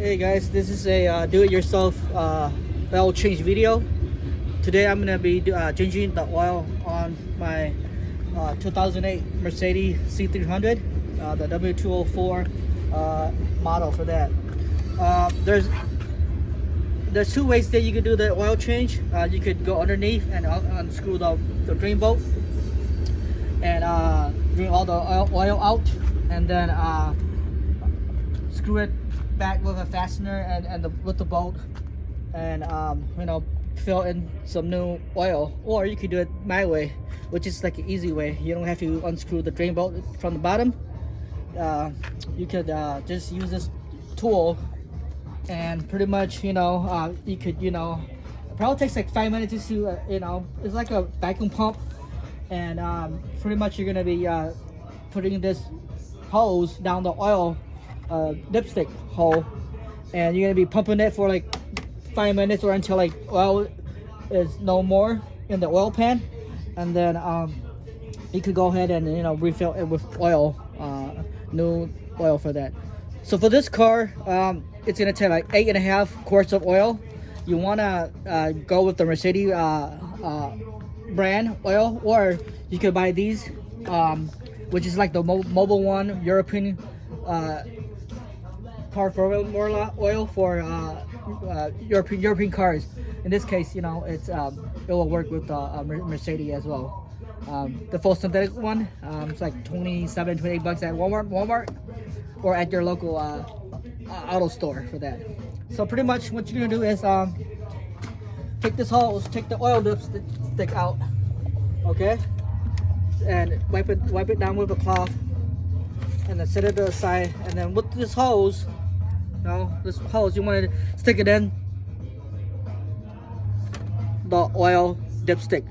Hey guys, this is a do-it-yourself oil change video. Today I'm gonna be changing the oil on my 2008 Mercedes C300, the W204 model for that. There's two ways that you could do the oil change. You could go underneath and unscrew the drain bolt and drain all the oil out, and then screw it back with a fastener and with the bolt, and fill in some new oil. Or you could do it my way, which is like an easy way. You don't have to unscrew the drain bolt from the bottom. You could just use this tool, and pretty much you could it probably takes like 5 minutes just to it's like a vacuum pump, and pretty much you're gonna be putting this hose down the oil dipstick hole, and you're gonna be pumping it for like 5 minutes or until like oil is no more in the oil pan, and then you could go ahead and refill it with oil, new oil for that. So for this car, it's gonna take like 8.5 quarts of oil. You wanna go with the Mercedes brand oil, or you could buy these, which is like the Mobil one, European car formula oil for European cars. In this case, it's it will work with Mercedes as well. The full synthetic one, it's like 28 bucks at Walmart or at your local auto store for that. So pretty much what you're gonna do is take this hose, take the oil dipstick out, okay, and wipe it down with a cloth, and then set it to the side. And then with this hose, you want to stick it in the oil dipstick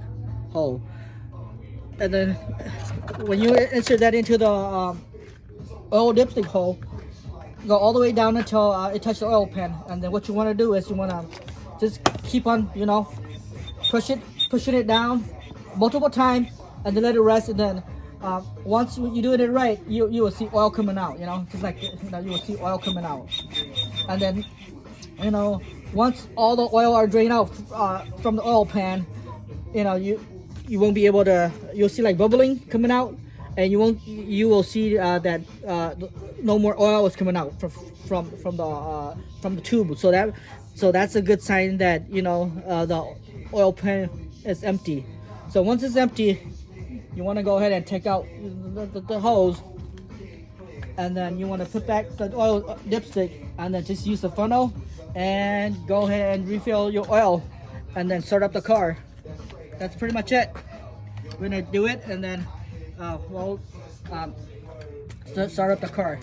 hole, and then when you insert that into the oil dipstick hole, go all the way down until it touches the oil pan. And then what you want to do is you want to just keep on pushing it down multiple times, and then let it rest. And then once you do it right, you will see oil coming out, just like you will see oil coming out. And then once all the oil are drained out from the oil pan, you won't be able to, you'll see like bubbling coming out, and you will see that no more oil is coming out from the tube. So that's a good sign that the oil pan is empty. So once it's empty, you want to go ahead and take out the hose, and then you want to put back the oil dipstick, and then just use the funnel and go ahead and refill your oil, and then start up the car. That's pretty much it. We're gonna do it, and then start up the car.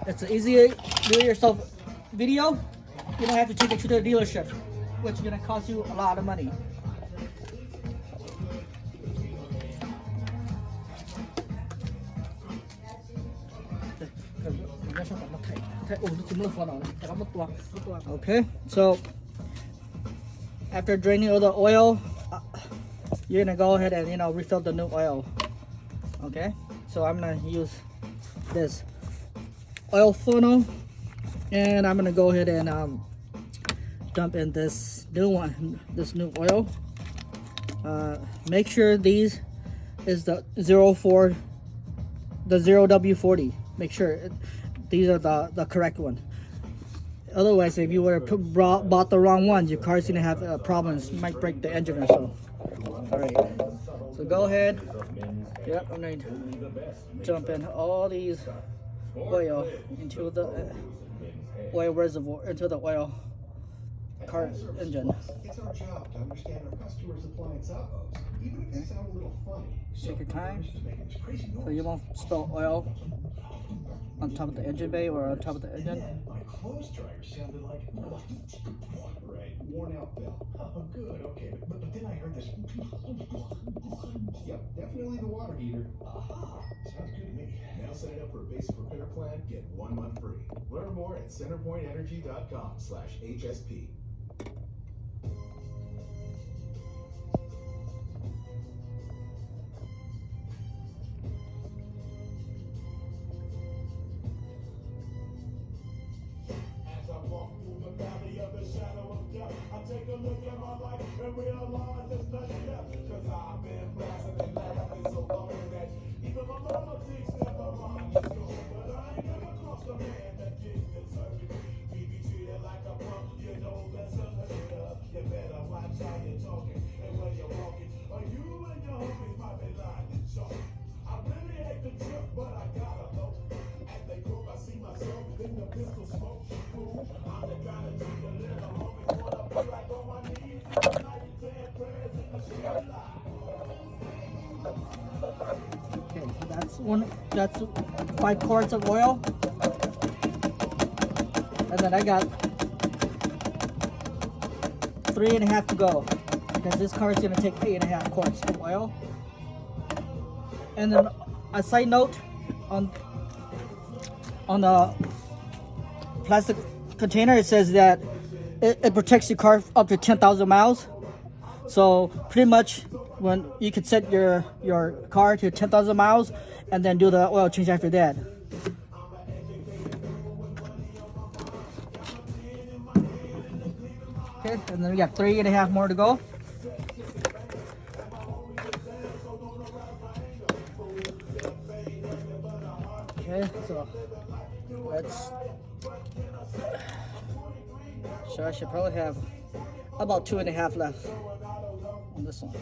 It's an easy do-it-yourself video. You don't have to take it to the dealership, which is gonna cost you a lot of money. Okay, so after draining all the oil, you're gonna go ahead and refill the new oil. Okay, so I'm gonna use this oil funnel, and I'm gonna go ahead and dump in this new oil. Make sure these is the 0W40. Make sure these are the correct one. Otherwise, if you were bought the wrong one, your car's gonna have problems. You might break the engine or so. All right, so go ahead. Yep, I'm going to dump in all these oil into the oil reservoir, into the oil car engine. It's our job to understand our customers' appliance outputs, even if they sound a little funny. Take your time, so you won't spill oil on top of the engine bay or on top of the engine. My clothes dryer sounded like right, worn out bell. Oh, good, okay, but then I heard this. Yep, definitely the water heater. Aha, sounds good to me. Now sign up for a basic repair plan, get 1 month free. Learn more at centerpointenergy.com/HSP. As I'm walking Okay, that's 5 quarts of oil. And then I got 3.5 to go, because this car is going to take 8.5 quarts of oil. And then a side note on the plastic container, it says that it protects your car up to 10,000 miles. So pretty much when you could set your car to 10,000 miles and then do the oil change after that. Okay, and then we got 3.5 more to go. Okay, so I should probably have about 2.5 left on this one.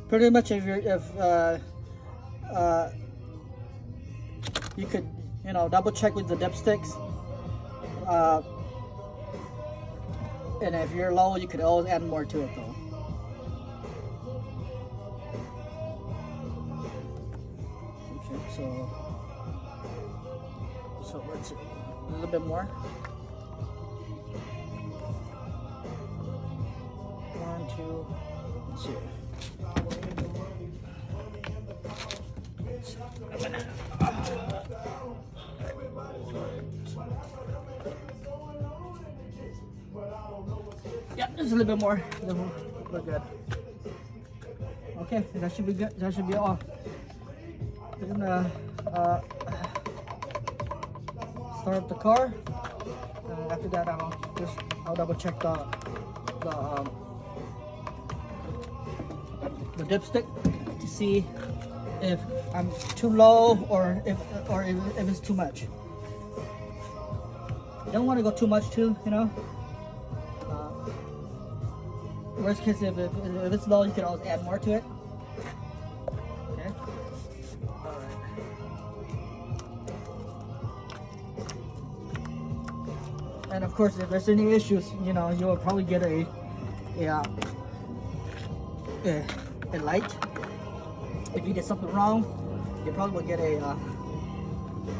Pretty much, if you could, double check with the dipsticks, and if you're low, you could always add more to it though. Okay, so let's see, a little bit more. 1, 2, let's see. Yeah, just a little bit more. We're good. Okay, that should be good. That should be all. Then start up the car. After that, I'll double check the dipstick to see if I'm too low or if it's too much. You don't want to go too much too, worst case, if it's low, you can always add more to it. Okay. All right. And of course, if there's any issues, you will probably get a light. If you did something wrong, you probably will get a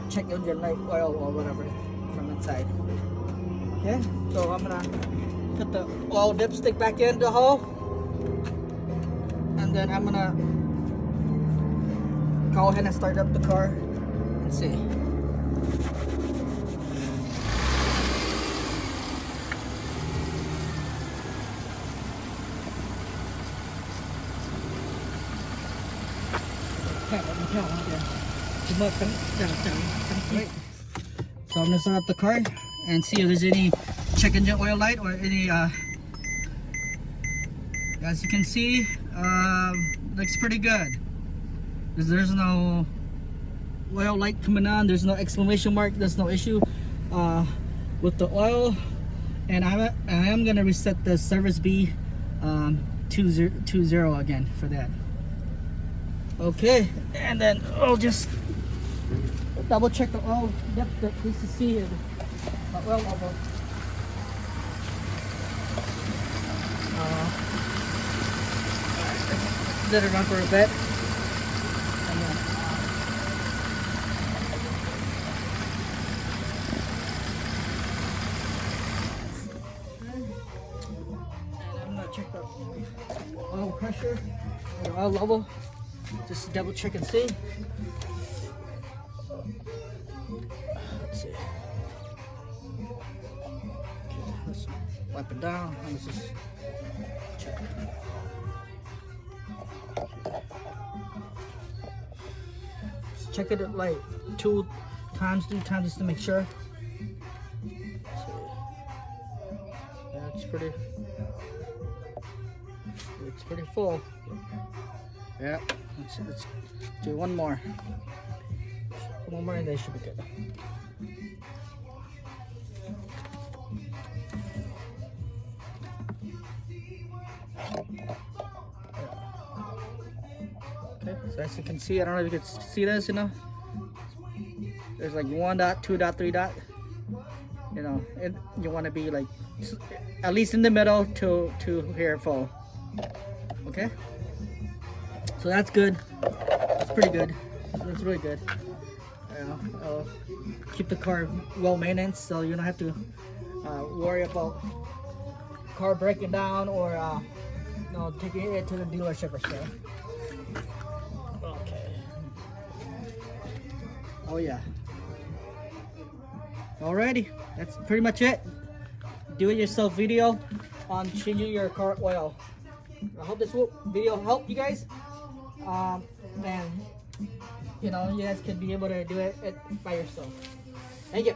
check engine light oil or whatever from inside. Okay, so I'm gonna put the oil dipstick back in the hole, and then I'm gonna go ahead and start up the car and see. So I'm gonna start up the car and see if there's any check engine oil light or any as you can see, looks pretty good. There's no oil light coming on, there's no exclamation mark, there's no issue with the oil. And I am gonna reset the service B 20 again for that. Okay, and then I'll just double check the oil depth just to see the oil level. Let it run for a bit. And I'm gonna check the oil pressure or oil level. Just to double check and see. Let's see. Okay, let's wipe it down. Let's just check. Check it at like 2 times, 3 times, just to make sure. Yeah, it's pretty full. Yeah, let's do one more. One more and they should be good. Okay, so as you can see, I don't know if you can see this, you know. There's like 1 dot, 2 dot, 3 dot. You know, and you want to be like at least in the middle to here full. Okay, so that's good. That's pretty good. That's really good. You know, keep the car well maintained, so you don't have to worry about car breaking down or you know, taking it to the dealership or so. Okay. Oh yeah. Alrighty, that's pretty much it. Do it yourself video on changing your car oil. I hope this video helped you guys. And you know, you guys can be able to do it by yourself. Thank you.